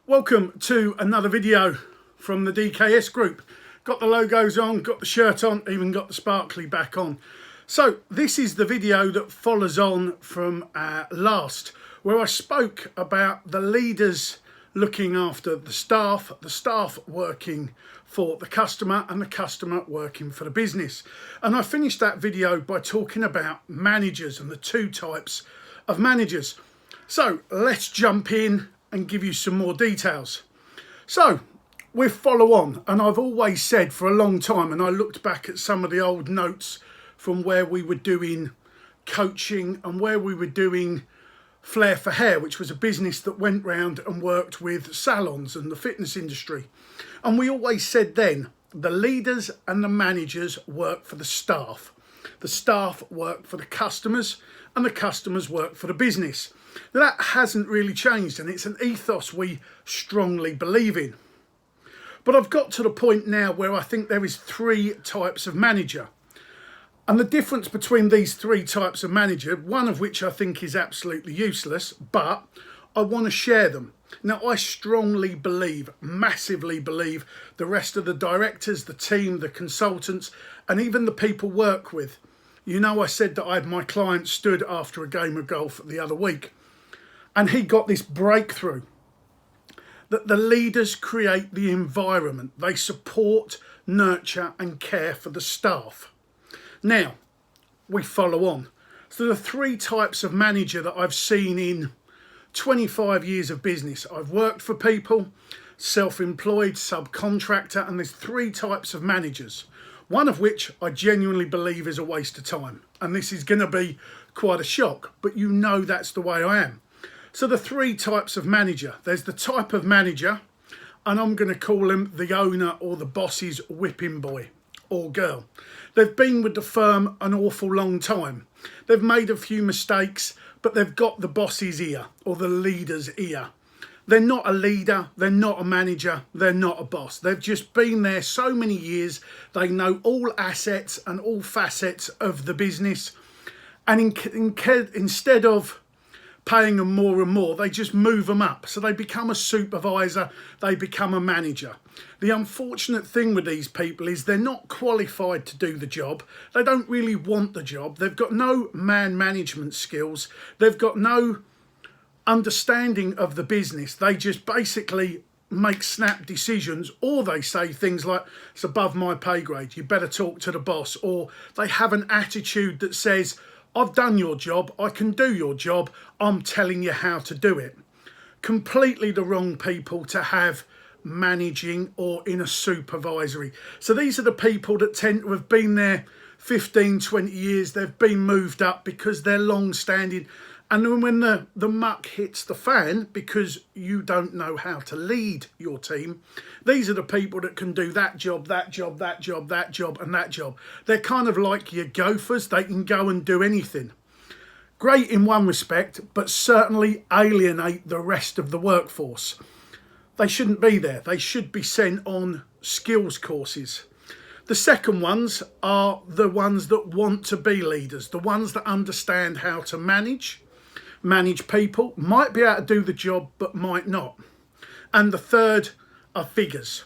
Welcome to another video from the DKS group. Got the logos on, got the shirt on, even got the sparkly back on. So this is the video that follows on from last, where I spoke about the leaders looking after the staff working for the customer, and the customer working for the business. And I finished that video by talking about managers and the two types of managers. So let's jump in and give you some more details. So we follow on, and I've always said for a long time, and I looked back at some of the old notes from where we were doing coaching and where we were doing Flair for Hair, which was a business that went round and worked with salons and the fitness industry. And we always said then, the leaders and the managers work for the staff work for the customers, and the customers work for the business. Now, that hasn't really changed, and it's an ethos we strongly believe in. But I've got to the point now where I think there is three types of manager. And the difference between these three types of manager, one of which I think is absolutely useless, but I want to share them. Now, I strongly believe, massively believe, the rest of the directors, the team, the consultants, and even the people work with. You know, I said that I had my client stood after a game of golf the other week, and he got this breakthrough that the leaders create the environment. They support, nurture, and care for the staff. Now, we follow on. So the three types of manager that I've seen in 25 years of business. I've worked for people, self-employed, subcontractor, and there's three types of managers. One of which I genuinely believe is a waste of time. And this is going to be quite a shock, but you know that's the way I am. So the three types of manager. There's the type of manager, and I'm going to call him the owner or the boss's whipping boy or girl. They've been with the firm an awful long time. They've made a few mistakes, but they've got the boss's ear or the leader's ear. They're not a leader, they're not a manager, they're not a boss. They've just been there so many years. They know all assets and all facets of the business. And instead of paying them more and more, they just move them up. So they become a supervisor, they become a manager. The unfortunate thing with these people is they're not qualified to do the job. They don't really want the job. They've got no man management skills. They've got no understanding of the business. They just basically make snap decisions, or they say things like, it's above my pay grade, you better talk to the boss. Or they have an attitude that says, I've done your job, I can do your job, I'm telling you how to do it. Completely the wrong people to have managing or in a supervisory. So these are the people that tend to have been there 15, 20 years, they've been moved up because they're long standing. And then when the muck hits the fan, because you don't know how to lead your team, these are the people that can do that job, that job, that job, that job, and that job. They're kind of like your gophers. They can go and do anything. Great in one respect, but certainly alienate the rest of the workforce. They shouldn't be there. They should be sent on skills courses. The second ones are the ones that want to be leaders, the ones that understand how to manage people, might be able to do the job, but might not. And the third are figures.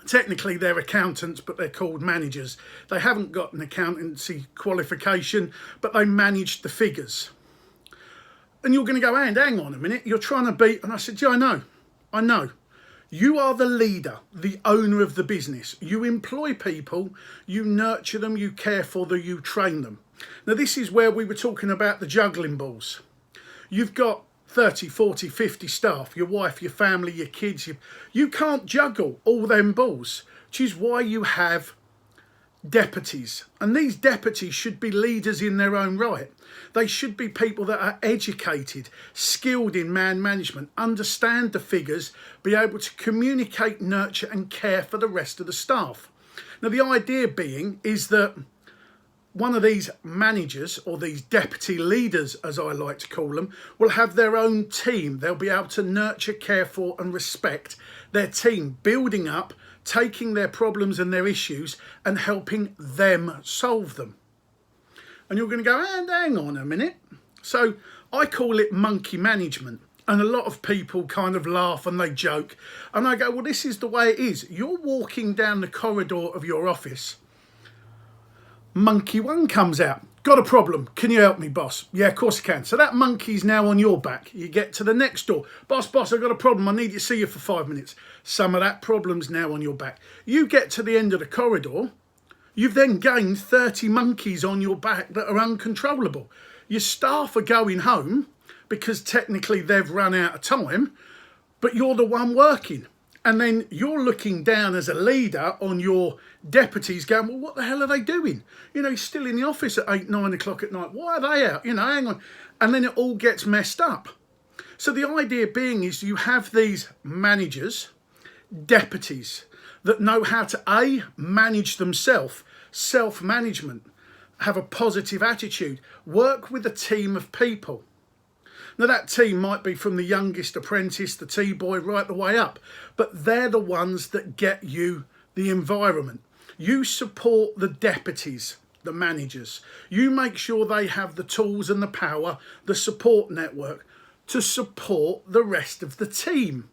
Technically, they're accountants, but they're called managers. They haven't got an accountancy qualification, but they manage the figures. And you're going to go, hang on a minute, you're trying to be... And I said, yeah, I know. You are the leader, the owner of the business. You employ people, you nurture them, you care for them, you train them. Now, this is where we were talking about the juggling balls. You've got 30, 40, 50 staff, your wife, your family, your kids. You can't juggle all them balls, which is why you have deputies. And these deputies should be leaders in their own right. They should be people that are educated, skilled in man management, understand the figures, be able to communicate, nurture and care for the rest of the staff. Now, the idea being is that one of these managers, or these deputy leaders, as I like to call them, will have their own team. They'll be able to nurture, care for and respect their team, building up, taking their problems and their issues and helping them solve them. And you're going to go, hang on a minute. So I call it monkey management. And a lot of people kind of laugh and they joke. And I go, well, this is the way it is. You're walking down the corridor of your office. Monkey one comes out. Got a problem. Can you help me, boss? Yeah, of course I can. So that monkey's now on your back. You get to the next door. Boss, I've got a problem. I need to see you for 5 minutes. Some of that problem's now on your back. You get to the end of the corridor. You've then gained 30 monkeys on your back that are uncontrollable. Your staff are going home because technically they've run out of time, but you're the one working. And then you're looking down as a leader on your deputies going, well, what the hell are they doing? You know, he's still in the office at 8, 9 o'clock at night. Why are they out? You know, hang on. And then it all gets messed up. So the idea being is you have these managers, deputies, that know how to A, manage themselves, self-management, have a positive attitude, work with a team of people. Now that team might be from the youngest apprentice, the T-boy, right the way up, but they're the ones that get you the environment. You support the deputies, the managers. You make sure they have the tools and the power, the support network to support the rest of the team.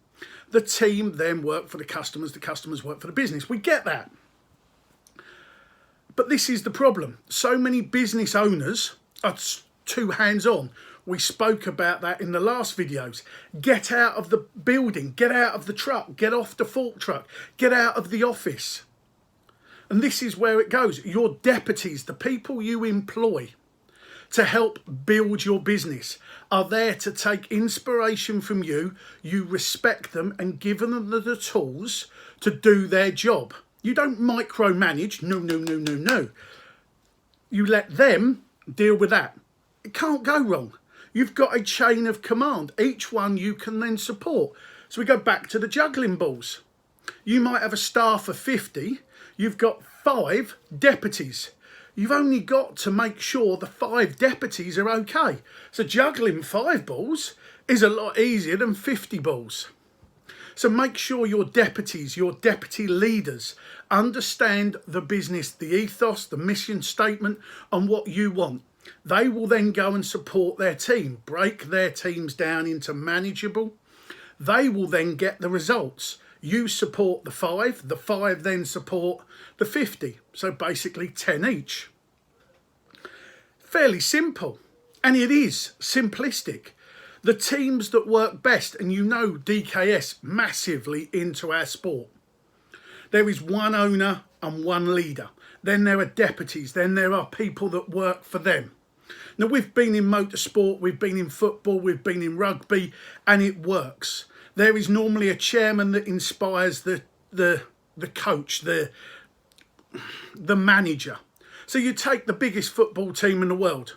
The team then work for the customers work for the business. We get that. But this is the problem. So many business owners are too hands-on. We spoke about that in the last videos. Get out of the building, get out of the truck, get off the fork truck, get out of the office. And this is where it goes. Your deputies, the people you employ to help build your business, are there to take inspiration from you. You respect them and give them the tools to do their job. You don't micromanage. No. You let them deal with that. It can't go wrong. You've got a chain of command. Each one you can then support. So we go back to the juggling balls. You might have a staff of 50. You've got 5 deputies. You've only got to make sure the 5 deputies are okay. So juggling 5 balls is a lot easier than 50 balls. So make sure your deputies, your deputy leaders, understand the business, the ethos, the mission statement, and what you want. They will then go and support their team, break their teams down into manageable. They will then get the results. You support the 5 then support the 50. So basically 10 each. Fairly simple. And it is simplistic. The teams that work best, and you know DKS massively into our sport. There is one owner and one leader. Then there are deputies. Then there are people that work for them. Now, we've been in motorsport, we've been in football, we've been in rugby, and it works. There is normally a chairman that inspires the coach, the manager. So you take the biggest football team in the world,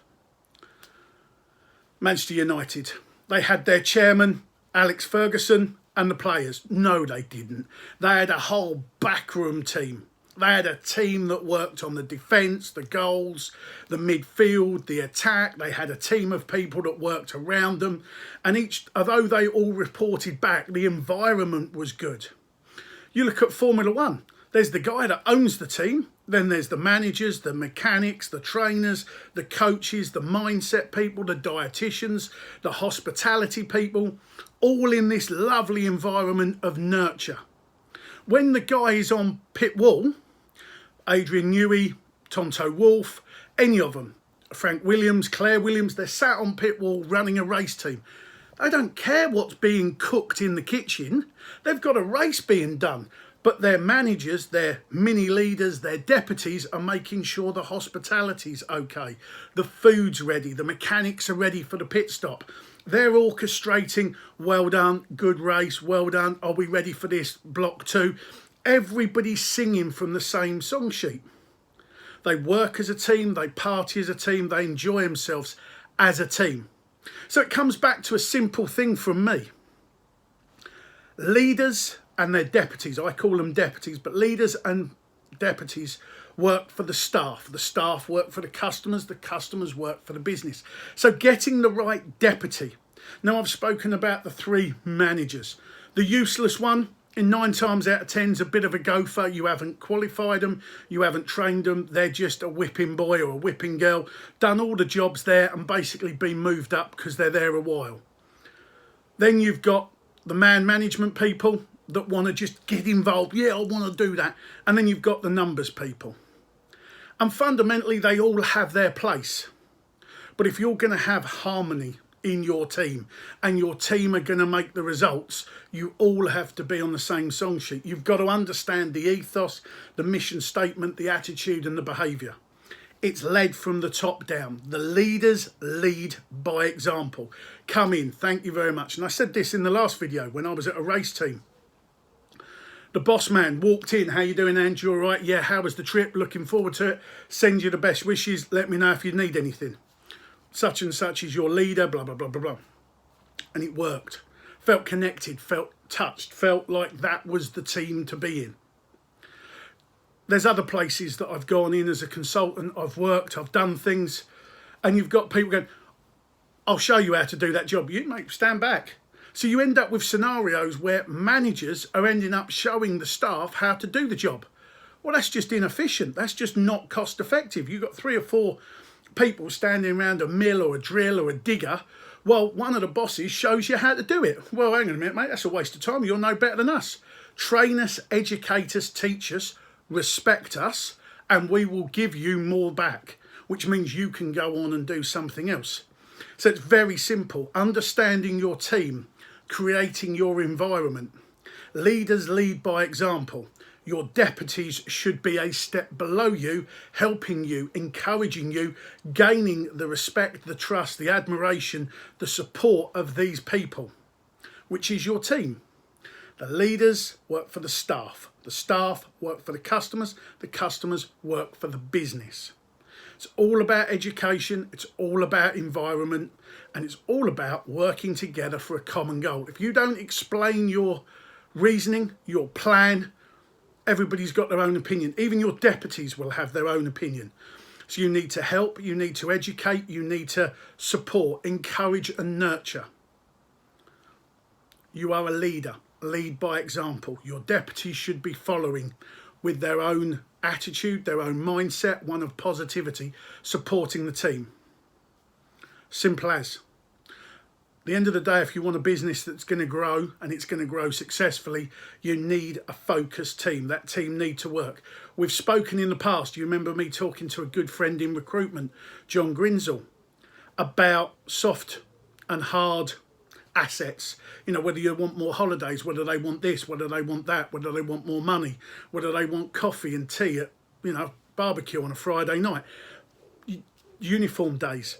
Manchester United. They had their chairman, Alex Ferguson, and the players. No, they didn't. They had a whole backroom team. They had a team that worked on the defence, the goals, the midfield, the attack. They had a team of people that worked around them. And although they all reported back, the environment was good. You look at Formula One. There's the guy that owns the team. Then there's the managers, the mechanics, the trainers, the coaches, the mindset people, the dietitians, the hospitality people, all in this lovely environment of nurture. When the guy is on pit wall, Adrian Newey, Tonto Wolff, any of them, Frank Williams, Claire Williams, they're sat on pit wall running a race team. They don't care what's being cooked in the kitchen. They've got a race being done. But their managers, their mini leaders, their deputies are making sure the hospitality's okay. The food's ready. The mechanics are ready for the pit stop. They're orchestrating, well done, good race, well done. Are we ready for this? Block 2. Everybody's singing from the same song sheet. They work as a team, they party as a team, they enjoy themselves as a team. So it comes back to a simple thing from me. Leaders and their deputies, I call them deputies, but leaders and deputies work for the staff work for the customers work for the business. So getting the right deputy. Now I've spoken about the 3 managers. The useless one, in 9 times out of 10 is a bit of a gopher. You haven't qualified them, you haven't trained them, they're just a whipping boy or a whipping girl, done all the jobs there and basically been moved up because they're there a while. Then you've got the man management people that want to just get involved. Yeah, I want to do that. And then you've got the numbers people. And fundamentally, they all have their place. But if you're going to have harmony in your team and your team are going to make the results, you all have to be on the same song sheet. You've got to understand the ethos, the mission statement, the attitude and the behaviour. It's led from the top down. The leaders lead by example. Come in, thank you very much. And I said this in the last video when I was at a race team. The boss man walked in. How you doing, Andrew? All right? Yeah, how was the trip? Looking forward to it. Send you the best wishes. Let me know if you need anything. Such and such is your leader, blah, blah, blah, blah, blah. And it worked. Felt connected, felt touched, felt like that was the team to be in. There's other places that I've gone in as a consultant. I've worked, I've done things. And you've got people going, I'll show you how to do that job. You, mate, stand back. So you end up with scenarios where managers are ending up showing the staff how to do the job. Well, that's just inefficient. That's just not cost effective. You've got 3 or 4 people standing around a mill or a drill or a digger while one of the bosses shows you how to do it. Well, hang on a minute, mate. That's a waste of time. You're no better than us. Train us, educate us, teach us, respect us, and we will give you more back, which means you can go on and do something else. So it's very simple. Understanding your team, creating your environment. Leaders lead by example. Your deputies should be a step below you, helping you, encouraging you, gaining the respect, the trust, the admiration, the support of these people, which is your team. The leaders work for the staff work for the customers work for the business. It's all about education, it's all about environment, and it's all about working together for a common goal. If you don't explain your reasoning, your plan, everybody's got their own opinion. Even your deputies will have their own opinion. So you need to help, you need to educate, you need to support, encourage and nurture. You are a leader. Lead by example. Your deputies should be following with their own attitude, their own mindset, one of positivity, supporting the team. Simple as. At the end of the day, if you want a business that's going to grow and it's going to grow successfully, you need a focused team. That team need to work. We've spoken in the past, you remember me talking to a good friend in recruitment, John Grinzel, about soft and hard assets. You know, whether you want more holidays, whether they want this, whether they want that, whether they want more money, whether they want coffee and tea at, you know, barbecue on a Friday night, uniform days.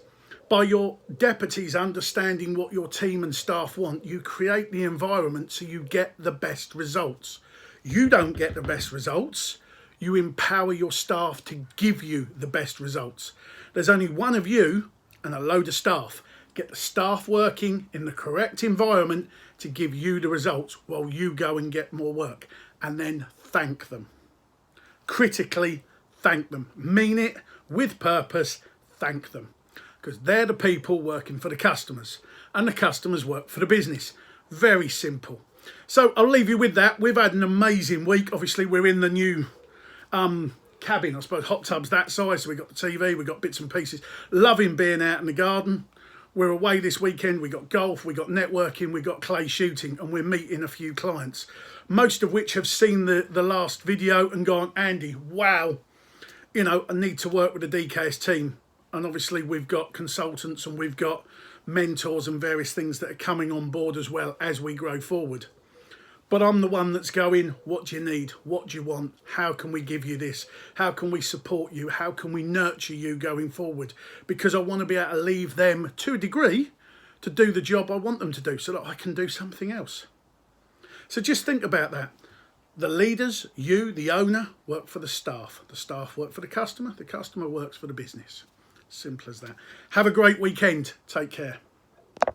By your deputies understanding what your team and staff want, you create the environment so you get the best results. You don't get the best results. You empower your staff to give you the best results. There's only one of you and a load of staff. Get the staff working in the correct environment to give you the results while you go and get more work. And then thank them. Critically thank them. Mean it with purpose, thank them. Because they're the people working for the customers and the customers work for the business. Very simple. So I'll leave you with that. We've had an amazing week. Obviously, we're in the new cabin, I suppose, hot tubs that size. So we've got the TV, we've got bits and pieces. Loving being out in the garden. We're away this weekend. We got golf, we got networking, we got clay shooting, and we're meeting a few clients, most of which have seen the last video and gone, Andy, wow, you know, I need to work with the DKS team. And obviously we've got consultants and we've got mentors and various things that are coming on board as well as we grow forward. But I'm the one that's going, what do you need? What do you want? How can we give you this? How can we support you? How can we nurture you going forward? Because I want to be able to leave them to a degree to do the job I want them to do so that I can do something else. So just think about that. The leaders, you, the owner, work for the staff. The staff work for the customer works for the business. Simple as that. Have a great weekend. Take care.